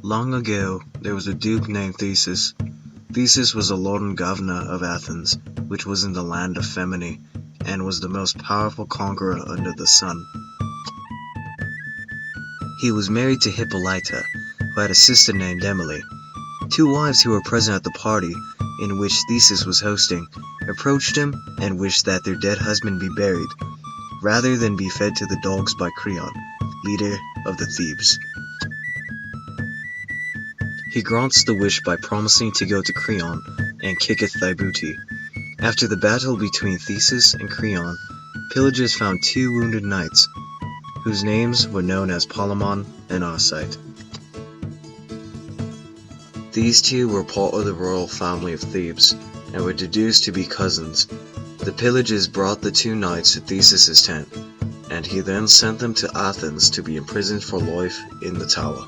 Long ago, there was a duke named Theseus. Theseus was a lord and governor of Athens, which was in the land of Femine, and was the most powerful conqueror under the sun. He was married to Hippolyta, who had a sister named Emily. Two wives who were present at the party, in which Theseus was hosting, approached him and wished that their dead husband be buried, rather than be fed to the dogs by Creon, leader of the Thebes. He grants the wish by promising to go to Creon and kicketh thy booty. After the battle between Theseus and Creon, pillagers found two wounded knights, whose names were known as Palamon and Arcite. These two were part of the royal family of Thebes, and were deduced to be cousins. The pillagers brought the two knights to Theseus' tent, and he then sent them to Athens to be imprisoned for life in the tower.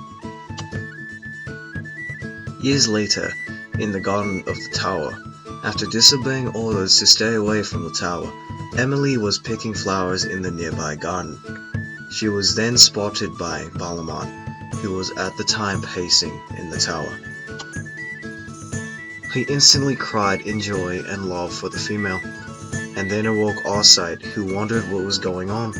Years later, in the garden of the tower, after disobeying orders to stay away from the tower, Emily was picking flowers in the nearby garden. She was then spotted by Palamon, who was at the time pacing in the tower. He instantly cried in joy and love for the female, and then awoke Arcite, who wondered what was going on.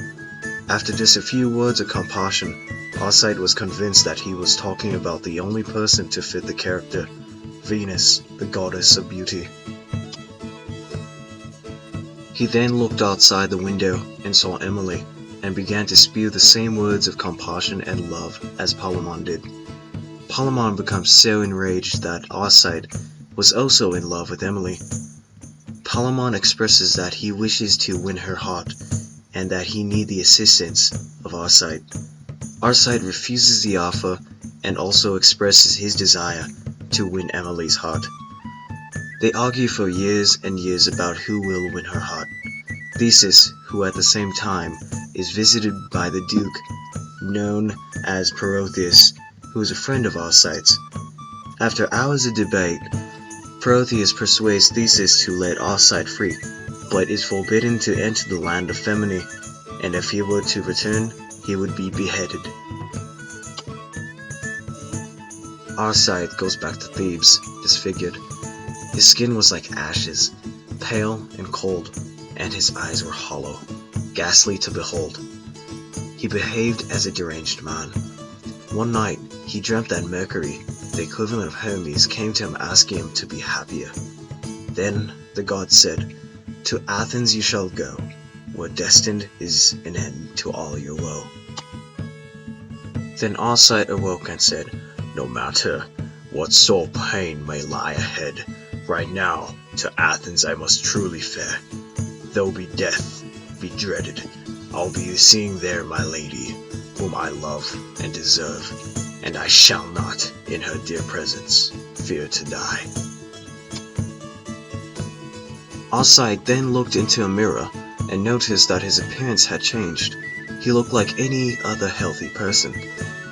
After just a few words of compassion, Arcite was convinced that he was talking about the only person to fit the character, Venus, the goddess of beauty. He then looked outside the window and saw Emily, and began to spew the same words of compassion and love as Palamon did. Palamon becomes so enraged that Arcite was also in love with Emily. Palamon expresses that he wishes to win her heart, and that he needs the assistance of Arcite. Arcite refuses the offer, and also expresses his desire to win Emily's heart. They argue for years and years about who will win her heart. Theseus, who at the same time is visited by the duke, known as Protheus, who is a friend of Arcite's. After hours of debate, Protheus persuades Theseus to let Arcite free, but is forbidden to enter the land of Femine, and if he were to return, he would be beheaded. Arcite goes back to Thebes, disfigured. His skin was like ashes, pale and cold, and his eyes were hollow, ghastly to behold. He behaved as a deranged man. One night, he dreamt that Mercury, the equivalent of Hermes, came to him asking him to be happier. Then the god said, "To Athens you shall go, where destined is an end to all your woe." Then Arcite awoke and said, "No matter what sore pain may lie ahead, right now to Athens I must truly fare. Though be death be dreaded, I'll be seeing there my lady, whom I love and deserve, and I shall not, in her dear presence, fear to die." Arcite then looked into a mirror and noticed that his appearance had changed. He looked like any other healthy person.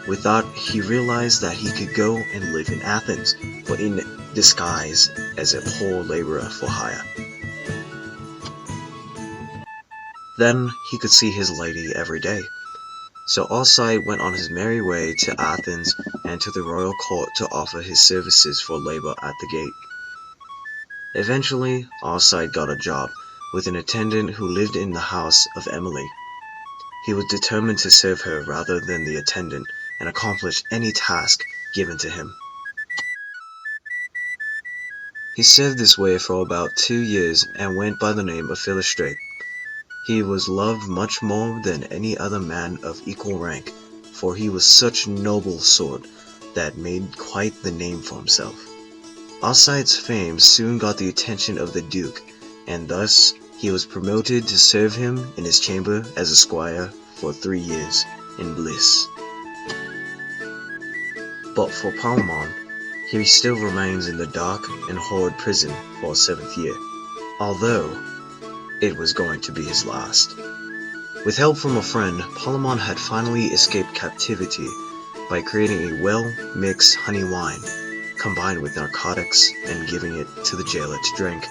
With that, he realized that he could go and live in Athens, but in disguise as a poor laborer for hire. Then he could see his lady every day. So Arcite went on his merry way to Athens and to the royal court to offer his services for labor at the gate. Eventually, Arcite got a job with an attendant who lived in the house of Emily. He was determined to serve her rather than the attendant and accomplish any task given to him. He served this way for about 2 years and went by the name of Philostrate. He was loved much more than any other man of equal rank, for he was such noble sort that made quite the name for himself. Arcite's fame soon got the attention of the duke, and thus he was promoted to serve him in his chamber as a squire for 3 years in bliss. But for Palamon, he still remains in the dark and horrid prison for a 7th year, although it was going to be his last. With help from a friend, Palamon had finally escaped captivity by creating a well-mixed honey wine, combined with narcotics and giving it to the jailer to drink,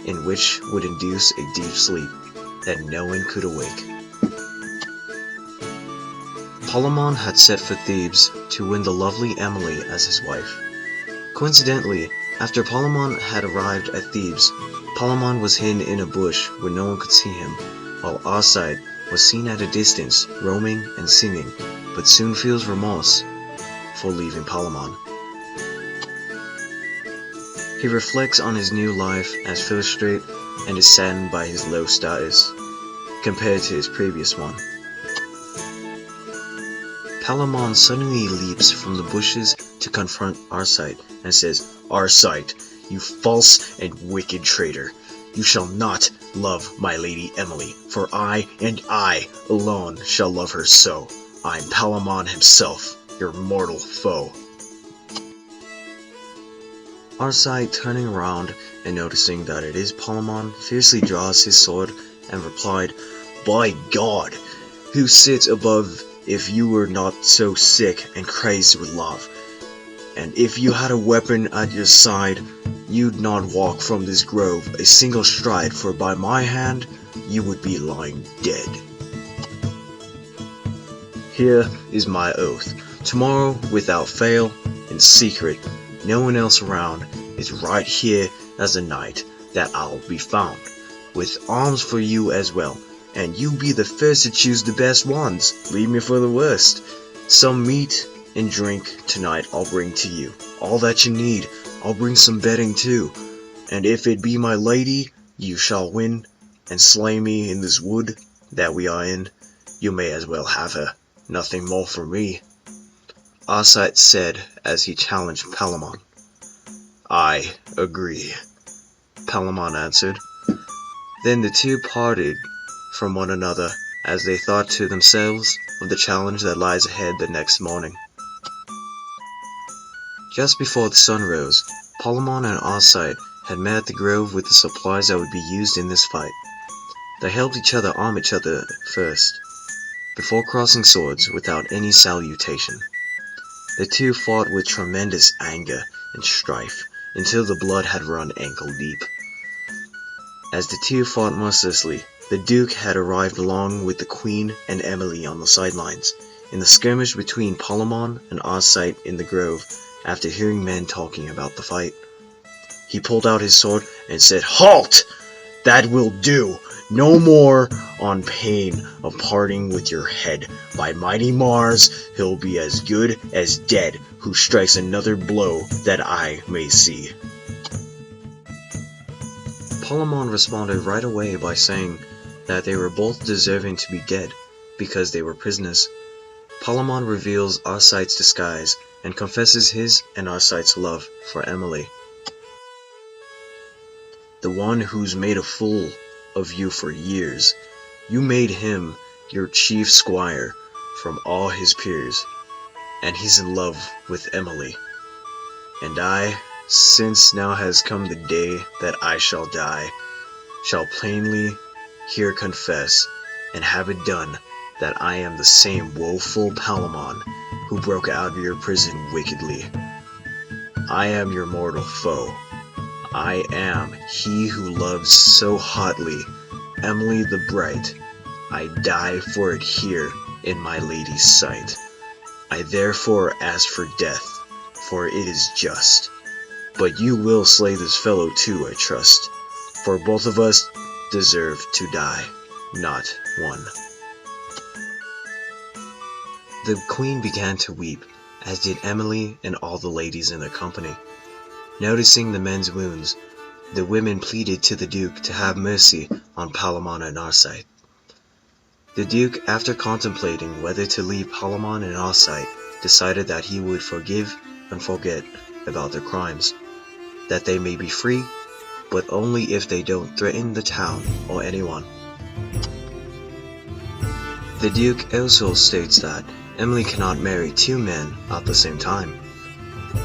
in which would induce a deep sleep that no one could awake. Palamon had set for Thebes to win the lovely Emily as his wife. Coincidentally, after Palamon had arrived at Thebes, Palamon was hidden in a bush where no one could see him, while Arcite was seen at a distance, roaming and singing, but soon feels remorse for leaving Palamon. He reflects on his new life as Philostrate and is saddened by his low status compared to his previous one. Palamon suddenly leaps from the bushes to confront Arcite and says, "Arcite, you false and wicked traitor, you shall not love my lady Emily, for I and I alone shall love her so. I'm Palamon himself, your mortal foe." Arcite, turning around and noticing that it is Palamon, fiercely draws his sword and replied, "By God, who sits above if you were not so sick and crazed with love? And if you had a weapon at your side, you'd not walk from this grove a single stride, for by my hand you would be lying dead. Here is my oath. Tomorrow, without fail, in secret, no one else around, is right here as a night that I'll be found, with arms for you as well, and you be the first to choose the best ones. Leave me for the worst. Some meat and drink tonight I'll bring to you. All that you need, I'll bring some bedding too. And if it be my lady, you shall win and slay me in this wood that we are in. You may as well have her. Nothing more from me." Arcite said as he challenged Palamon. "I agree," Palamon answered. Then the two parted from one another as they thought to themselves of the challenge that lies ahead the next morning. Just before the sun rose, Palamon and Arcite had met at the grove with the supplies that would be used in this fight. They helped each other arm each other first, before crossing swords without any salutation. The two fought with tremendous anger and strife until the blood had run ankle deep. As the two fought mercilessly, the Duke had arrived along with the Queen and Emily on the sidelines, in the skirmish between Palamon and Arcite in the grove. After hearing men talking about the fight, he pulled out his sword and said, "Halt! That will do! No more, on pain of parting with your head. By mighty Mars, he'll be as good as dead who strikes another blow that I may see." Palamon responded right away by saying that they were both deserving to be dead because they were prisoners. Palamon reveals Arcite's disguise and confesses his and Arcite's love for Emily. "The one who's made a fool of you for years. You made him your chief squire from all his peers, and he's in love with Emily. And I, since now has come the day that I shall die, shall plainly here confess, and have it done, that I am the same woeful Palamon who broke out of your prison wickedly. I am your mortal foe. I am he who loves so hotly Emily the Bright. I die for it here in my lady's sight. I therefore ask for death, for it is just. But you will slay this fellow too, I trust, for both of us deserve to die, not one." The Queen began to weep, as did Emily and all the ladies in their company. Noticing the men's wounds, the women pleaded to the Duke to have mercy on Palamon and Arcite. The Duke, after contemplating whether to leave Palamon and Arcite, decided that he would forgive and forget about their crimes, that they may be free, but only if they don't threaten the town or anyone. The Duke also states that Emily cannot marry two men at the same time.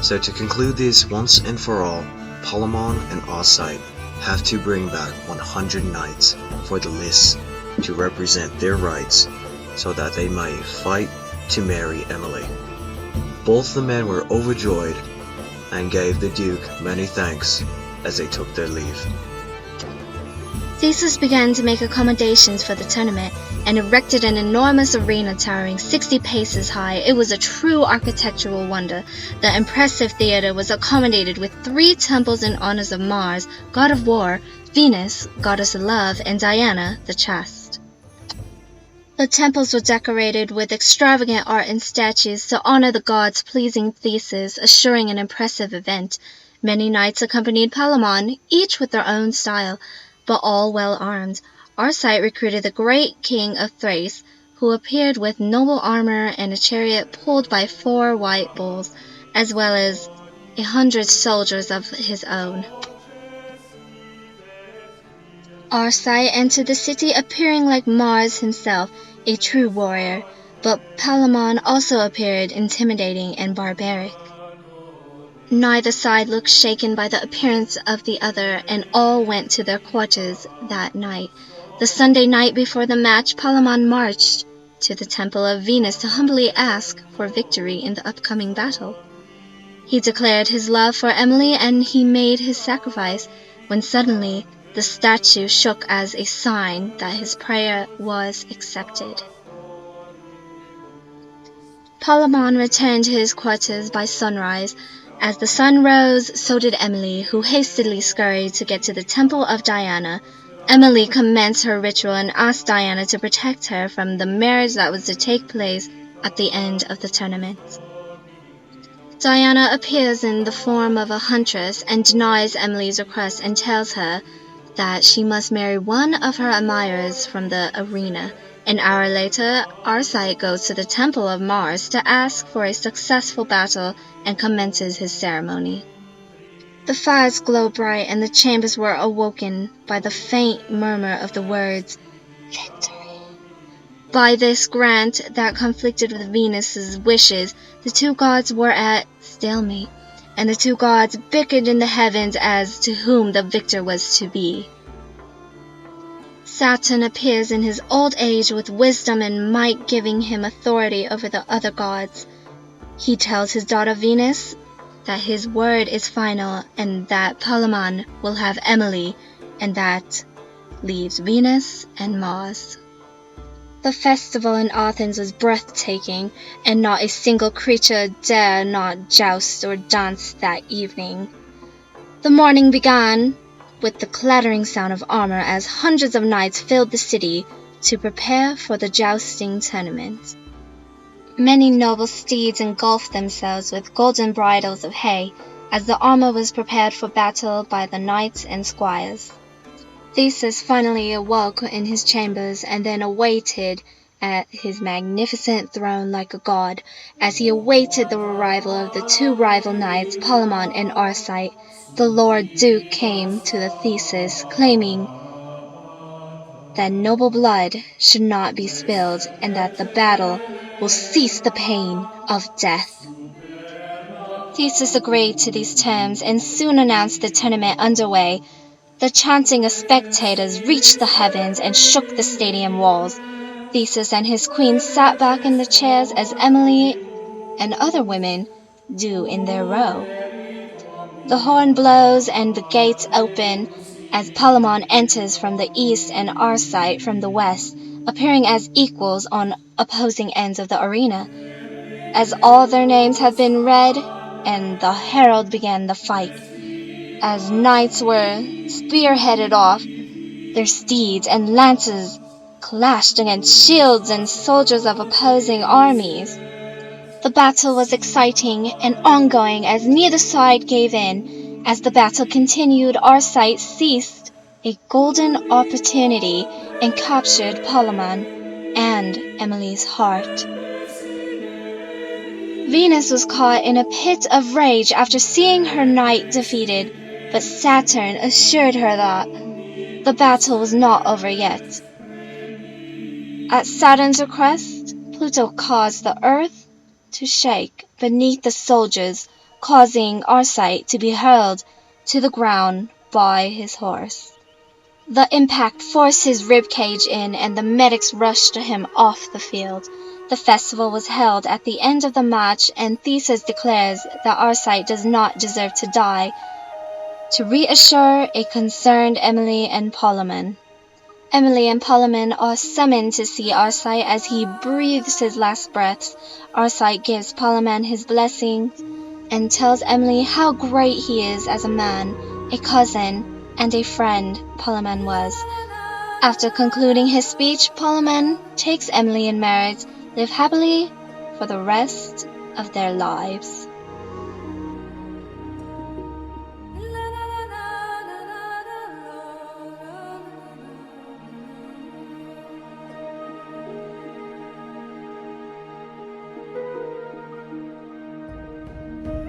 So to conclude this once and for all, Palamon and Arcite have to bring back 100 knights for the list to represent their rights, so that they might fight to marry Emily. Both the men were overjoyed and gave the Duke many thanks as they took their leave. Theseus began to make accommodations for the tournament and erected an enormous arena towering 60 paces high. It was a true architectural wonder. The impressive theater was accommodated with 3 temples in honors of Mars, god of war, Venus, goddess of love, and Diana, the chaste. The temples were decorated with extravagant art and statues to honor the gods, pleasing Theseus, assuring an impressive event. Many knights accompanied Palamon, each with their own style, but all well armed. Arcite recruited the great king of Thrace, who appeared with noble armor and a chariot pulled by 4 white bulls, as well as 100 soldiers of his own. Arcite entered the city appearing like Mars himself, a true warrior, but Palamon also appeared intimidating and barbaric. Neither side looked shaken by the appearance of the other, and all went to their quarters that night. The Sunday night before the match, Palamon marched to the temple of Venus to humbly ask for victory in the upcoming battle. He declared his love for Emily and he made his sacrifice, when suddenly the statue shook as a sign that his prayer was accepted. Palamon returned to his quarters by sunrise. As the sun rose, so did Emily, who hastily scurried to get to the temple of Diana. Emily commenced her ritual and asked Diana to protect her from the marriage that was to take place at the end of the tournament. Diana appears in the form of a huntress and denies Emily's request and tells her that she must marry one of her admirers from the arena. An hour later, Arcite goes to the Temple of Mars to ask for a successful battle and commences his ceremony. The fires glow bright and the chambers were awoken by the faint murmur of the words, "Victory." By this grant that conflicted with Venus's wishes, the 2 gods were at stalemate, and the 2 gods bickered in the heavens as to whom the victor was to be. Saturn appears in his old age with wisdom and might, giving him authority over the other gods. He tells his daughter Venus that his word is final and that Palamon will have Emily, and that leaves Venus and Mars. The festival in Athens was breathtaking, and not a single creature dare not joust or dance that evening. The morning began with the clattering sound of armor as hundreds of knights filled the city to prepare for the jousting tournament. Many noble steeds engulfed themselves with golden bridles of hay as the armor was prepared for battle by the knights and squires. Theseus finally awoke in his chambers and then awaited at his magnificent throne like a god. As he awaited the arrival of the 2 rival knights, Palamon and Arcite, the Lord Duke came to the Theseus, claiming that noble blood should not be spilled and that the battle will cease the pain of death. Theseus agreed to these terms and soon announced the tournament underway. The chanting of spectators reached the heavens and shook the stadium walls. Theseus and his queen sat back in the chairs as Emily and other women do in their row. The horn blows and the gates open as Palamon enters from the east and Arcite from the west, appearing as equals on opposing ends of the arena. As all their names have been read, and the herald began the fight. As knights were spearheaded off their steeds and lances clashed against shields and soldiers of opposing armies. The battle was exciting and ongoing as neither side gave in. As the battle continued, Arcite seized a golden opportunity and captured Palamon and Emily's heart. Venus was caught in a pit of rage after seeing her knight defeated, but Saturn assured her that the battle was not over yet. At Saturn's request, Pluto caused the earth to shake beneath the soldiers, causing Arcite to be hurled to the ground by his horse. The impact forced his ribcage in, and the medics rushed him off the field. The festival was held at the end of the match, and Theseus declares that Arcite does not deserve to die, to reassure a concerned Emily and Palamon. Emily and Palamon are summoned to see Arcite as he breathes his last breaths. Arcite gives Palamon his blessing and tells Emily how great he is as a man, a cousin, and a friend Palamon was. After concluding his speech, Palamon takes Emily in marriage, live happily for the rest of their lives.